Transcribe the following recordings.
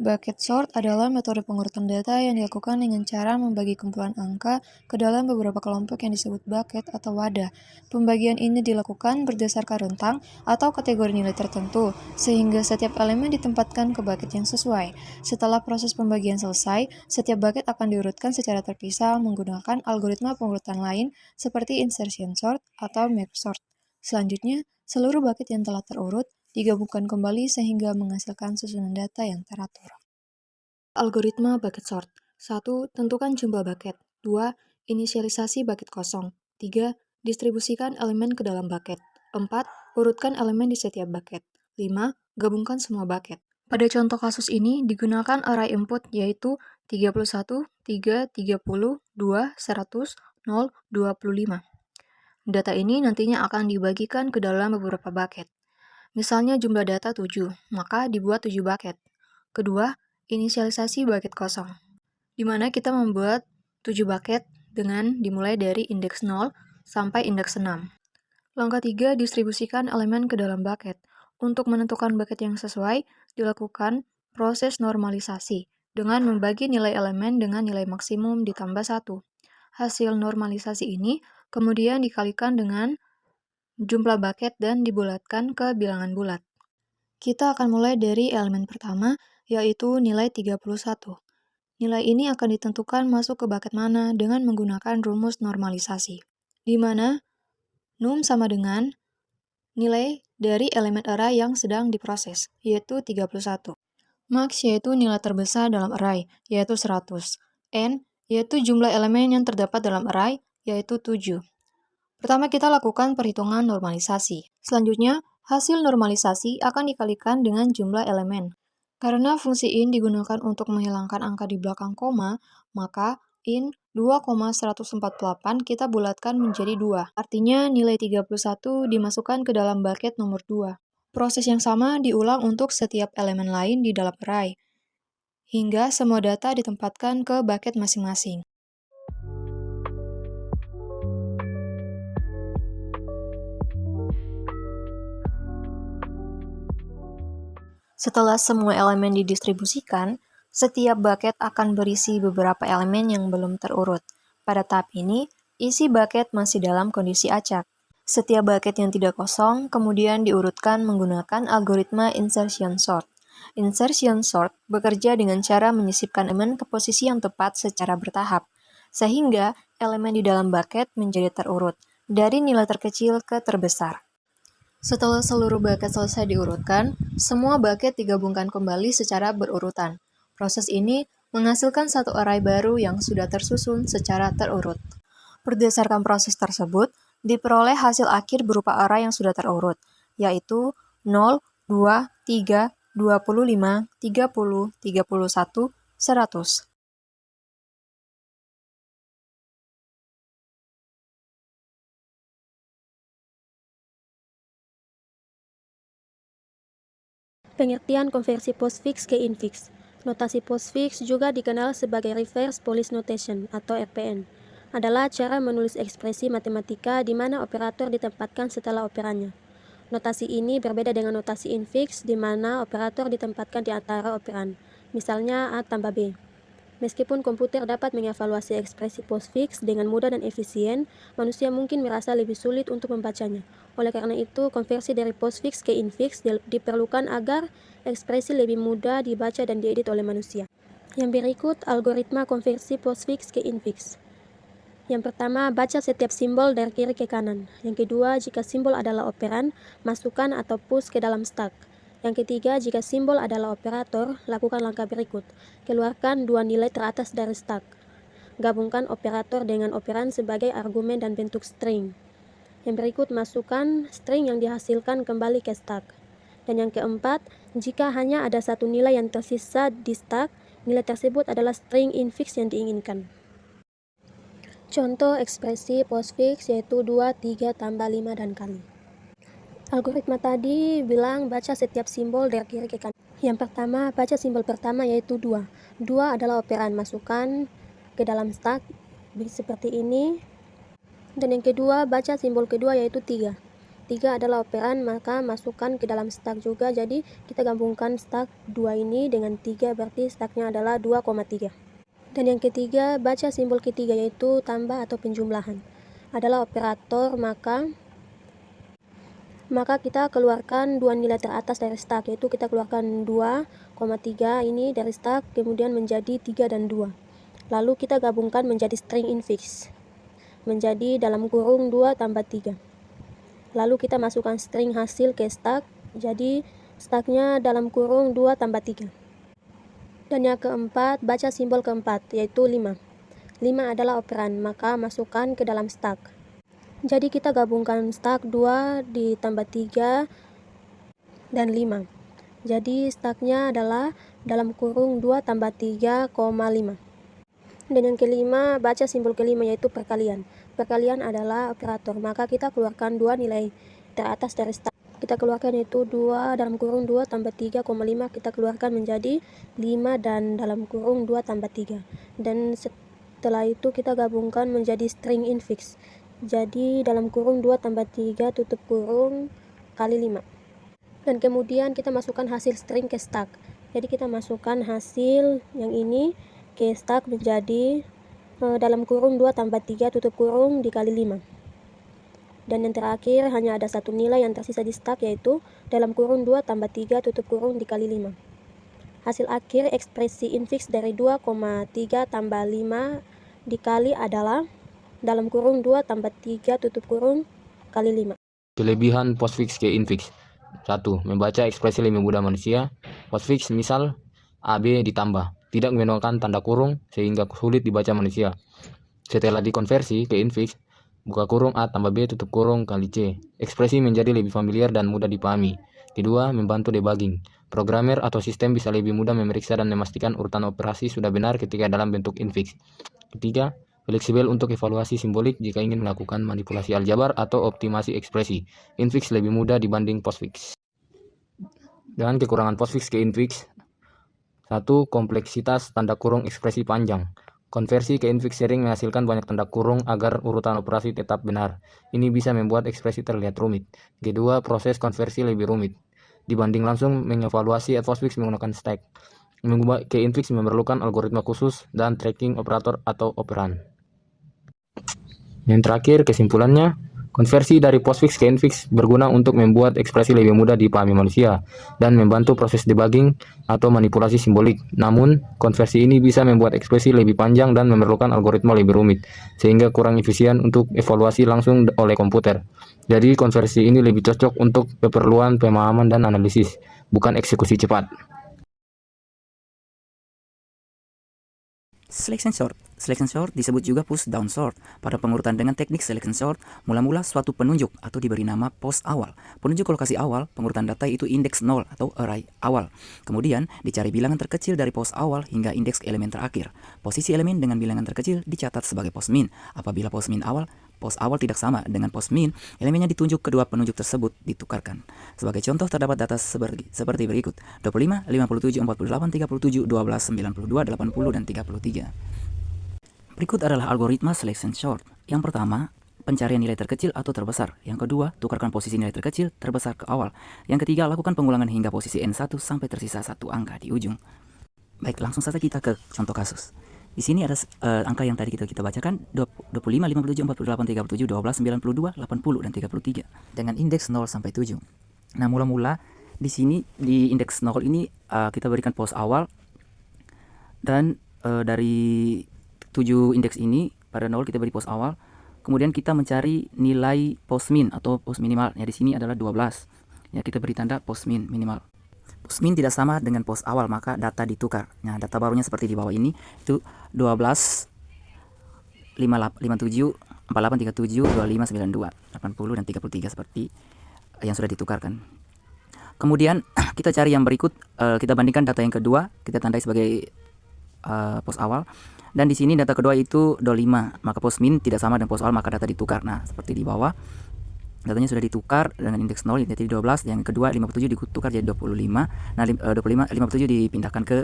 Bucket sort adalah metode pengurutan data yang dilakukan dengan cara membagi kumpulan angka ke dalam beberapa kelompok yang disebut bucket atau wadah. Pembagian ini dilakukan berdasarkan rentang atau kategori nilai tertentu, sehingga setiap elemen ditempatkan ke bucket yang sesuai. Setelah proses pembagian selesai, setiap bucket akan diurutkan secara terpisah menggunakan algoritma pengurutan lain seperti insertion sort atau merge sort. Selanjutnya, seluruh bucket yang telah terurut digabungkan kembali sehingga menghasilkan susunan data yang teratur. Algoritma bucket sort. 1. Tentukan jumlah bucket. 2. Inisialisasi bucket kosong. 3. Distribusikan elemen ke dalam bucket. 4. Urutkan elemen di setiap bucket. 5. Gabungkan semua bucket. Pada contoh kasus ini digunakan array input yaitu 31, 3, 30, 2, 100, 0, 25. Data ini nantinya akan dibagikan ke dalam beberapa bucket. Misalnya jumlah data 7, maka dibuat 7 bucket. Kedua, inisialisasi bucket kosong, di mana kita membuat 7 bucket dengan dimulai dari indeks 0 sampai indeks 6. Langkah 3, distribusikan elemen ke dalam bucket. Untuk menentukan bucket yang sesuai, dilakukan proses normalisasi dengan membagi nilai elemen dengan nilai maksimum ditambah 1. Hasil normalisasi ini kemudian dikalikan dengan jumlah bucket dan dibulatkan ke bilangan bulat. Kita akan mulai dari elemen pertama, yaitu nilai 31. Nilai ini akan ditentukan masuk ke bucket mana dengan menggunakan rumus normalisasi, di mana num sama dengan nilai dari elemen array yang sedang diproses, yaitu 31. Max yaitu nilai terbesar dalam array, yaitu 100. N yaitu jumlah elemen yang terdapat dalam array, yaitu 7. Pertama kita lakukan perhitungan normalisasi. Selanjutnya, hasil normalisasi akan dikalikan dengan jumlah elemen. Karena fungsi in digunakan untuk menghilangkan angka di belakang koma, maka in 2,148 kita bulatkan menjadi 2. Artinya nilai 31 dimasukkan ke dalam bucket nomor 2. Proses yang sama diulang untuk setiap elemen lain di dalam array, hingga semua data ditempatkan ke bucket masing-masing. Setelah semua elemen didistribusikan, setiap bucket akan berisi beberapa elemen yang belum terurut. Pada tahap ini, isi bucket masih dalam kondisi acak. Setiap bucket yang tidak kosong kemudian diurutkan menggunakan algoritma insertion sort. Insertion sort bekerja dengan cara menyisipkan elemen ke posisi yang tepat secara bertahap, sehingga elemen di dalam bucket menjadi terurut, dari nilai terkecil ke terbesar. Setelah seluruh bucket selesai diurutkan, semua bucket digabungkan kembali secara berurutan. Proses ini menghasilkan satu array baru yang sudah tersusun secara terurut. Berdasarkan proses tersebut, diperoleh hasil akhir berupa array yang sudah terurut, yaitu 0, 2, 3, 25, 30, 31, 100. Pengertian konversi postfix ke infix. Notasi postfix juga dikenal sebagai reverse police notation atau RPN. Adalah cara menulis ekspresi matematika di mana operator ditempatkan setelah operannya. Notasi ini berbeda dengan notasi infix di mana operator ditempatkan di antara operan, misalnya A tambah B. Meskipun komputer dapat mengevaluasi ekspresi postfix dengan mudah dan efisien, manusia mungkin merasa lebih sulit untuk membacanya. Oleh karena itu, konversi dari postfix ke infix diperlukan agar ekspresi lebih mudah dibaca dan diedit oleh manusia. Yang berikut algoritma konversi postfix ke infix. Yang pertama, baca setiap simbol dari kiri ke kanan. Yang kedua, jika simbol adalah operan, masukkan atau push ke dalam stack. Yang ketiga, jika simbol adalah operator, lakukan langkah berikut. Keluarkan dua nilai teratas dari stack. Gabungkan operator dengan operan sebagai argumen dan bentuk string. Yang berikut, masukkan string yang dihasilkan kembali ke stack. Dan yang keempat, jika hanya ada satu nilai yang tersisa di stack, nilai tersebut adalah string infix yang diinginkan. Contoh ekspresi postfix yaitu 2, 3, tambah 5, dan kali. Algoritma tadi bilang baca setiap simbol dari kiri ke kanan. Yang pertama, baca simbol pertama yaitu 2. 2 adalah operan, masukkan ke dalam stack seperti ini. Dan yang kedua, baca simbol kedua yaitu 3. 3 adalah operan, maka masukkan ke dalam stak juga. Jadi kita gabungkan stak 2 ini dengan 3, berarti staknya adalah 2,3. Dan yang ketiga, baca simbol ketiga yaitu tambah atau penjumlahan. Adalah operator, maka kita keluarkan dua nilai teratas dari stak, yaitu kita keluarkan 2,3 ini dari stak, kemudian menjadi 3 dan 2. Lalu kita gabungkan menjadi string infix, menjadi dalam kurung 2 tambah 3. Lalu kita masukkan string hasil ke stak, jadi staknya dalam kurung 2 tambah 3. Dan yang keempat, baca simbol keempat, yaitu 5. 5 adalah operan, maka masukkan ke dalam stak. Jadi kita gabungkan stak 2 ditambah 3 dan 5. Jadi staknya adalah dalam kurung 2 tambah 3,5. Dan yang kelima, baca simbol kelima yaitu perkalian. Perkalian adalah operator, maka kita keluarkan dua nilai teratas dari stak. Kita keluarkan yaitu 2 dalam kurung 2 tambah 3,5, kita keluarkan menjadi 5 dan dalam kurung 2 tambah 3. Dan setelah itu kita gabungkan menjadi string infix. Jadi dalam kurung 2 tambah 3 tutup kurung kali 5. Dan kemudian kita masukkan hasil string ke stak. Jadi kita masukkan hasil yang ini ke stak menjadi dalam kurung 2 tambah 3 tutup kurung dikali 5. Dan yang terakhir hanya ada satu nilai yang tersisa di stak, yaitu dalam kurung 2 tambah 3 tutup kurung dikali 5. Hasil akhir ekspresi infix dari 2,3 tambah 5 dikali adalah dalam kurung 2 tambah 3 tutup kurung kali 5. Kelebihan postfix ke infix. 1. Membaca ekspresi lebih mudah manusia. Postfix misal AB ditambah, tidak menggunakan tanda kurung sehingga sulit dibaca manusia. Setelah dikonversi ke infix, buka kurung A tambah B tutup kurung kali C. Ekspresi menjadi lebih familiar dan mudah dipahami. Kedua, membantu debugging. Programmer atau sistem bisa lebih mudah memeriksa dan memastikan urutan operasi sudah benar ketika dalam bentuk infix. Ketiga, fleksibel untuk evaluasi simbolik jika ingin melakukan manipulasi aljabar atau optimasi ekspresi. Infix lebih mudah dibanding postfix. Dengan kekurangan postfix ke infix. 1. Kompleksitas tanda kurung ekspresi panjang. Konversi ke infix sering menghasilkan banyak tanda kurung agar urutan operasi tetap benar. Ini bisa membuat ekspresi terlihat rumit. Kedua, proses konversi lebih rumit dibanding langsung mengevaluasi postfix menggunakan stack. Mengubah ke infix memerlukan algoritma khusus dan tracking operator atau operan. Yang terakhir, kesimpulannya, konversi dari postfix ke infix berguna untuk membuat ekspresi lebih mudah dipahami manusia dan membantu proses debugging atau manipulasi simbolik. Namun, konversi ini bisa membuat ekspresi lebih panjang dan memerlukan algoritma lebih rumit, sehingga kurang efisien untuk evaluasi langsung oleh komputer. Jadi, konversi ini lebih cocok untuk keperluan pemahaman dan analisis, bukan eksekusi cepat. Selection sort. Selection sort disebut juga push down sort. Pada pengurutan dengan teknik selection sort, mula-mula suatu penunjuk atau diberi nama pos awal. Penunjuk lokasi awal, pengurutan data itu indeks 0 atau array awal. Kemudian dicari bilangan terkecil dari pos awal hingga indeks elemen terakhir. Posisi elemen dengan bilangan terkecil dicatat sebagai pos min. Apabila pos awal tidak sama dengan pos min, elemennya ditunjuk kedua penunjuk tersebut ditukarkan. Sebagai contoh terdapat data seperti berikut: 25, 57, 48, 37, 12, 92, 80, dan 33. Berikut adalah algoritma selection sort. Yang pertama, pencarian nilai terkecil atau terbesar. Yang kedua, tukarkan posisi nilai terkecil terbesar ke awal. Yang ketiga, lakukan pengulangan hingga posisi N1 sampai tersisa satu angka di ujung. Baik, langsung saja kita ke contoh kasus. Di sini ada angka yang tadi kita bacakan, 25, 57, 48, 37, 12, 92, 80, dan 33 dengan indeks 0 sampai 7. Nah, mula-mula di sini di indeks 0 ini kita berikan pos awal, dan dari 7 indeks ini pada 0 kita beri pos awal. Kemudian kita mencari nilai pos min atau pos minimal. Ya, di sini adalah 12. Ya, kita beri tanda pos min minimal. Pos min tidak sama dengan pos awal, maka data ditukar. Nah, data barunya seperti di bawah ini, itu 12, 57, 48, 37, 25, 92, 80, dan 33 seperti yang sudah ditukarkan. Kemudian kita cari yang berikut, kita bandingkan data yang kedua, kita tandai sebagai pos awal. Dan di sini data kedua itu 25, maka pos min tidak sama dengan pos awal, maka data ditukar. Nah, seperti di bawah, datanya sudah ditukar dengan indeks 0 jadi 12, yang kedua 57 ditukar jadi 25. Nah, 57 dipindahkan ke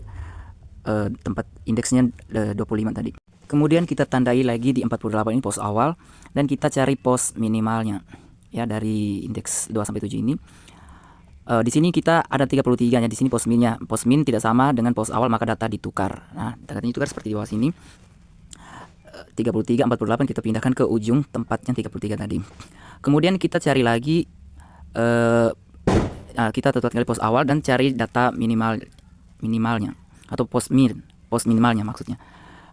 tempat indeksnya 25 tadi. Kemudian kita tandai lagi di 48 ini pos awal, dan kita cari pos minimalnya. ya dari indeks 2 sampai 7 ini. Di sini kita ada 33 ya, di sini pos minnya. Pos min tidak sama dengan pos awal, maka data ditukar. Nah, data ditukar seperti di bawah sini. 33, 48 kita pindahkan ke ujung tempatnya 33 tadi. Kemudian kita cari lagi kita tetap kali pos awal dan cari data minimalnya atau pos minimalnya maksudnya.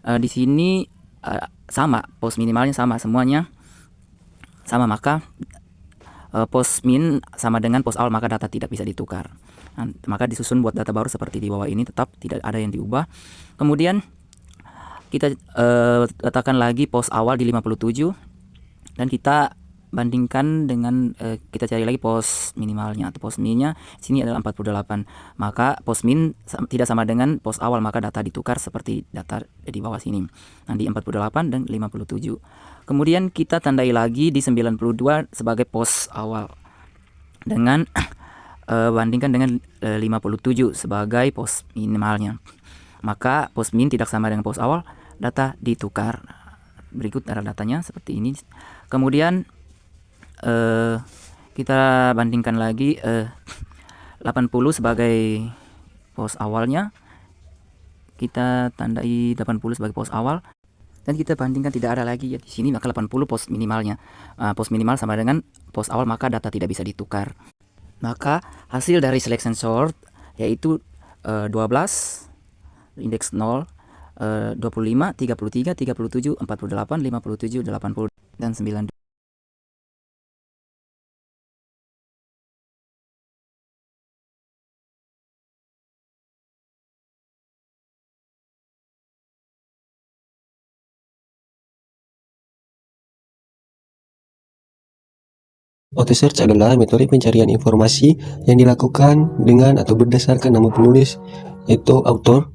Di sini sama, pos minimalnya sama, semuanya sama, maka pos min sama dengan pos awal, maka data tidak bisa ditukar. Nah, maka disusun buat data baru seperti di bawah ini, tetap tidak ada yang diubah. Kemudian kita letakkan lagi pos awal di 57 dan kita bandingkan dengan kita cari lagi pos minimalnya atau pos minnya. Sini adalah 48, maka pos min tidak sama dengan pos awal, maka data ditukar seperti data di bawah sini. Nah, di 48 dan 57. Kemudian kita tandai lagi di 92 sebagai pos awal dengan bandingkan dengan 57 sebagai pos minimalnya, maka pos min tidak sama dengan pos awal, data ditukar. Berikut adalah datanya seperti ini. Kemudian kita bandingkan lagi 80 sebagai pos awalnya, kita tandai 80 sebagai pos awal dan kita bandingkan, tidak ada lagi ya di sini, maka 80 pos minimalnya. Pos minimal sama dengan pos awal, maka data tidak bisa ditukar. Maka hasil dari selection sort yaitu 12, indeks 0, 25, 33, 37, 48, 57, 80 dan 92. Auto search adalah metode pencarian informasi yang dilakukan dengan atau berdasarkan nama penulis, yaitu autor,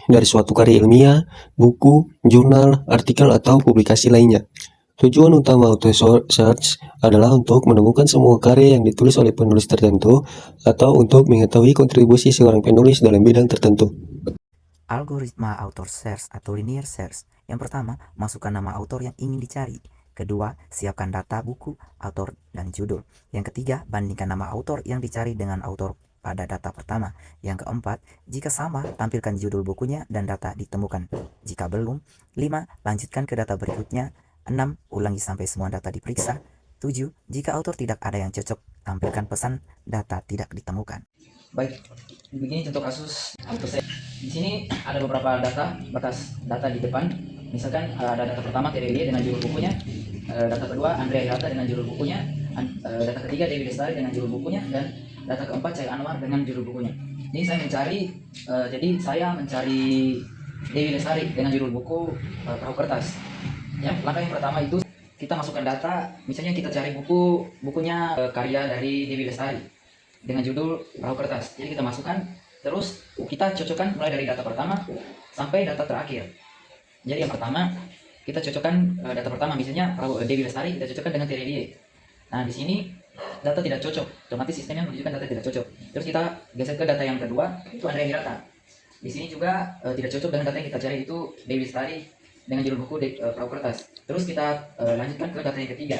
dari suatu karya ilmiah, buku, jurnal, artikel, atau publikasi lainnya. Tujuan utama auto search adalah untuk menemukan semua karya yang ditulis oleh penulis tertentu atau untuk mengetahui kontribusi seorang penulis dalam bidang tertentu. Algoritma author search atau linear search. Yang pertama, masukkan nama autor yang ingin dicari. Kedua, siapkan data buku, autor, dan judul. Yang ketiga, bandingkan nama autor yang dicari dengan autor pada data pertama. Yang keempat, jika sama, tampilkan judul bukunya dan data ditemukan. Jika belum, 5. Lanjutkan ke data berikutnya. 6. Ulangi sampai semua data diperiksa. 7. Jika autor tidak ada yang cocok, tampilkan pesan data tidak ditemukan. Baik, begini contoh kasus auto search. Di sini ada beberapa batas data di depan. Misalkan ada data pertama Terelie dengan judul bukunya, data kedua Andrea Hirata dengan judul bukunya, data ketiga Dewi Lestari dengan judul bukunya, dan data keempat Cahaya Anwar dengan judul bukunya. Ini saya mencari Dewi Lestari dengan judul buku Perahu Kertas. Ya, langkah yang pertama itu kita masukkan data. Misalnya kita cari bukunya karya dari Dewi Lestari dengan judul Perahu Kertas. Jadi kita masukkan, terus kita cocokkan mulai dari data pertama sampai data terakhir. Jadi yang pertama kita cocokkan data pertama, misalnya Dewi Lestari, kita cocokkan dengan Terelie. Nah, di sini data tidak cocok, otomatis sistemnya menunjukkan data tidak cocok. Terus kita geser ke data yang kedua, itu Andrea Hirata. Di sini juga tidak cocok dengan data yang kita cari, itu Dewi Lestari dengan judul buku Perahu Kertas. Terus kita lanjutkan ke data yang ketiga,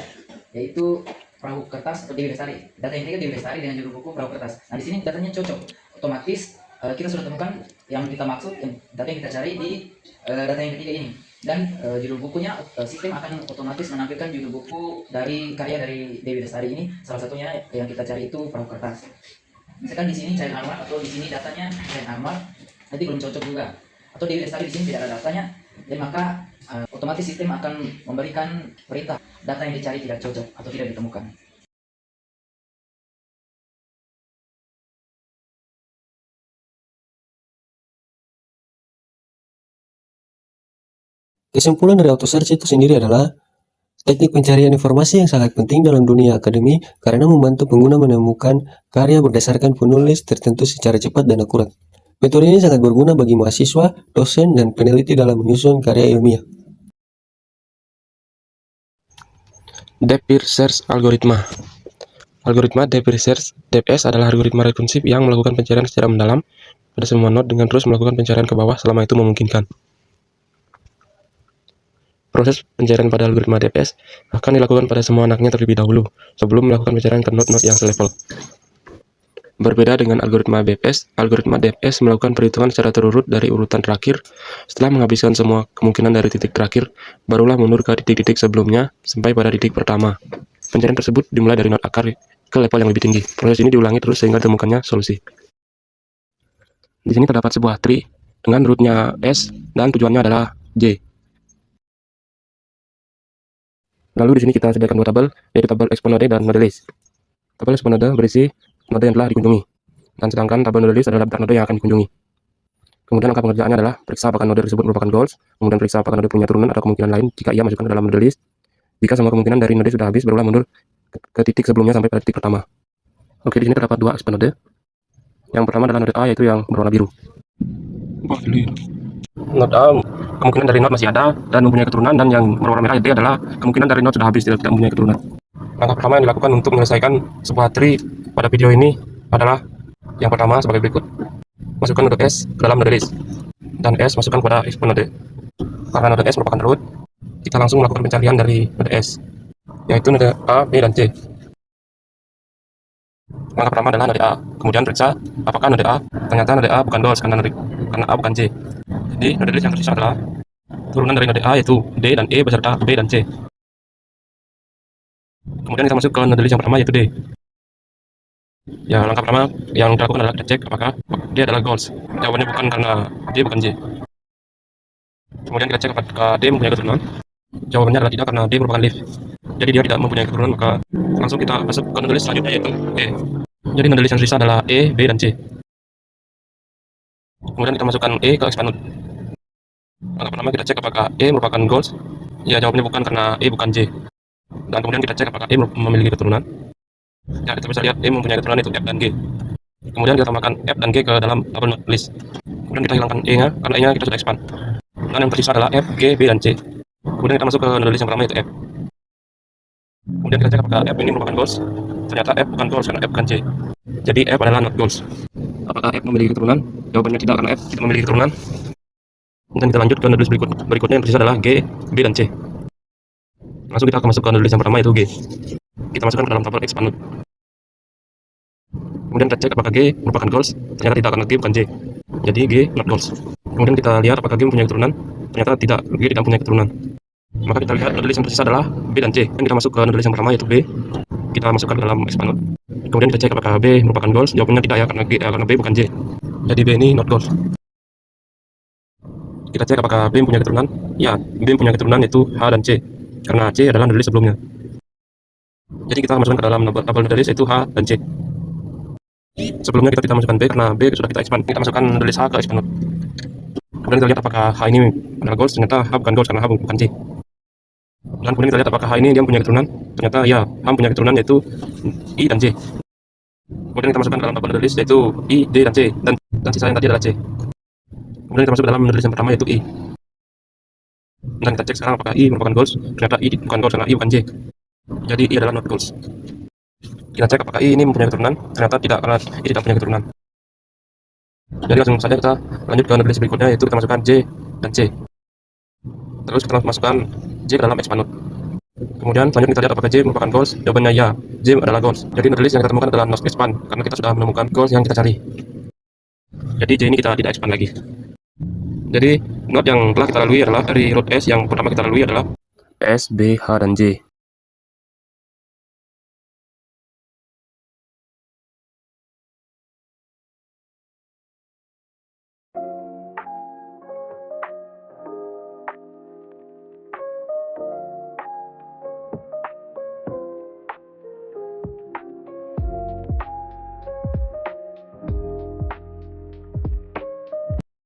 yaitu Perahu Kertas atau Dewi Lestari. Data yang ketiga Dewi Lestari dengan judul buku Perahu Kertas. Nah, di sini datanya cocok, otomatis kita sudah temukan yang kita maksud, data yang kita cari di data yang ketiga ini. Dan judul bukunya, sistem akan otomatis menampilkan judul buku dari karya dari Dewi Lestari ini. Salah satunya yang kita cari itu Perahu Kertas. Misalkan di sini Cahaya Anwar, atau di sini datanya Cahaya Anwar, nanti belum cocok juga. Atau Dewi Lestari di sini tidak ada datanya, dan maka otomatis sistem akan memberikan perintah data yang dicari tidak cocok atau tidak ditemukan. Kesimpulan dari auto search itu sendiri adalah teknik pencarian informasi yang sangat penting dalam dunia akademi karena membantu pengguna menemukan karya berdasarkan penulis tertentu secara cepat dan akurat. Metode ini sangat berguna bagi mahasiswa, dosen, dan peneliti dalam menyusun karya ilmiah. Depth First Search Algoritma. Algoritma Depth First Search (DFS) adalah algoritma rekursif yang melakukan pencarian secara mendalam pada semua node dengan terus melakukan pencarian ke bawah selama itu memungkinkan. Proses pencairan pada algoritma DPS akan dilakukan pada semua anaknya terlebih dahulu, sebelum melakukan pencairan ke node-node yang selevel. Berbeda dengan algoritma BPS, algoritma DPS melakukan perhitungan secara terurut dari urutan terakhir. Setelah menghabiskan semua kemungkinan dari titik terakhir, barulah mundur ke titik-titik sebelumnya sampai pada titik pertama. Pencairan tersebut dimulai dari node akar ke level yang lebih tinggi. Proses ini diulangi terus sehingga ditemukannya solusi. Di sini terdapat sebuah tree dengan rootnya S dan tujuannya adalah J. Lalu di sini kita sediakan dua tabel, yaitu tabel export node dan node list. Tabel export node berisi node yang telah dikunjungi, dan sedangkan tabel node list adalah daftar node yang akan dikunjungi. Kemudian langkah pengerjaannya adalah periksa apakah node tersebut merupakan goals, kemudian periksa apakah node punya turunan atau kemungkinan lain jika ia masukkan ke dalam node list. Jika semua kemungkinan dari node sudah habis, barulah mundur ke titik sebelumnya sampai pada titik pertama. Oke, di sini terdapat dua export node. Yang pertama adalah node A, yaitu yang berwarna biru. Node A kemungkinan dari node masih ada dan mempunyai keturunan, dan yang berwarna merah D adalah kemungkinan dari node sudah habis tidak mempunyai keturunan. Langkah pertama yang dilakukan untuk menyelesaikan sebuah tree pada video ini adalah yang pertama sebagai berikut. Masukkan node S ke dalam node list, dan S masukkan pada export node. Karena node S merupakan root, kita langsung melakukan pencarian dari node S, yaitu node A, B, dan C. Langkah pertama adalah node A, kemudian periksa apakah node A. Ternyata node A bukan goals karena A bukan C. Jadi node list yang tersisa adalah turunan dari node A, yaitu D dan E beserta B dan C. Kemudian kita masuk ke node list yang pertama, yaitu D. Ya, langkah pertama yang dilakukan adalah kita cek apakah D adalah goals. Jawabannya bukan karena D bukan J. Kemudian kita cek apakah D mempunyai keturunan. Jawabannya adalah tidak karena D merupakan leaf. Jadi dia tidak mempunyai keturunan, maka langsung kita masuk ke node list selanjutnya, yaitu E. Jadi node list yang tersisa adalah E, B, dan C. Kemudian kita masukkan E ke expand node. Langkah pertama kita cek apakah E merupakan goals. Ya, jawabannya bukan karena E bukan J. Dan kemudian kita cek apakah E memiliki keturunan. Ya, kita bisa lihat E mempunyai keturunan, yaitu F dan G. Kemudian kita tambahkan F dan G ke dalam tabel node list. Kemudian kita hilangkan E-nya, karena E-nya kita sudah expand. Dan yang tersisa adalah F, G, B, dan C. Kemudian kita masuk ke node list yang pertama, yaitu F. Kemudian kita cek apakah F ini merupakan goals. Ternyata F bukan goals karena F bukan C. Jadi F adalah not goals. Apakah F memiliki keturunan? Jawabannya tidak karena F tidak memiliki keturunan. Dan kita lanjut ke node list berikutnya yang tersisa adalah G, B, dan C. Langsung kita akan masuk ke node list yang pertama, yaitu G. Kita masukkan ke dalam tabel expand node. Kemudian kita cek apakah G merupakan goals. Ternyata tidak karena G bukan J. Jadi G not goals. Kemudian kita lihat apakah G mempunyai keturunan. Ternyata tidak, G tidak mempunyai keturunan. Maka kita lihat node list yang tersisa adalah B dan C. Dan kita masuk ke node list yang pertama, yaitu B. Kita masukkan ke dalam expand node. Kemudian kita cek apakah B merupakan goals. Jawabannya tidak ya, karena B bukan J. Jadi B ini not goals. Kita cek apakah B mempunyai keturunan. Ya, B mempunyai keturunan, yaitu H dan C. Karena C adalah node list sebelumnya. Jadi kita masukkan ke dalam tabel node list, yaitu H dan C. Sebelumnya kita tidak masukkan B karena B sudah kita expand. Kita masukkan node list H ke expand node. Kemudian kita lihat apakah H ini adalah goals. Ternyata H bukan goals karena H bukan C. Dan kemudian kita lihat apakah H ini dia mempunyai keturunan. Ternyata ya, H mempunyai keturunan, yaitu I dan J. Kemudian kita masukkan ke dalam tabel node list, yaitu I, D, dan C. Dan sisa yang tadi adalah C. Kemudian kita masuk ke dalam node list yang pertama, yaitu I. Dan kita cek sekarang apakah I merupakan goals. Ternyata I bukan goals karena I bukan J. Jadi I adalah not goals. Kita cek apakah I ini mempunyai keturunan. Ternyata tidak, karena I tidak mempunyai keturunan. Jadi langsung saja kita lanjut ke node list berikutnya, yaitu kita masukkan J dan C. Terus kita masukkan J ke dalam expand node. Kemudian selanjutnya kita lihat apakah J merupakan goals. Jawabannya ya, J adalah goals. Jadi node list yang kita temukan adalah not expand, karena kita sudah menemukan goals yang kita cari. Jadi J ini kita tidak expand lagi. Jadi node yang telah kita lalui adalah dari root S. Yang pertama kita lalui adalah S, B, H, dan J.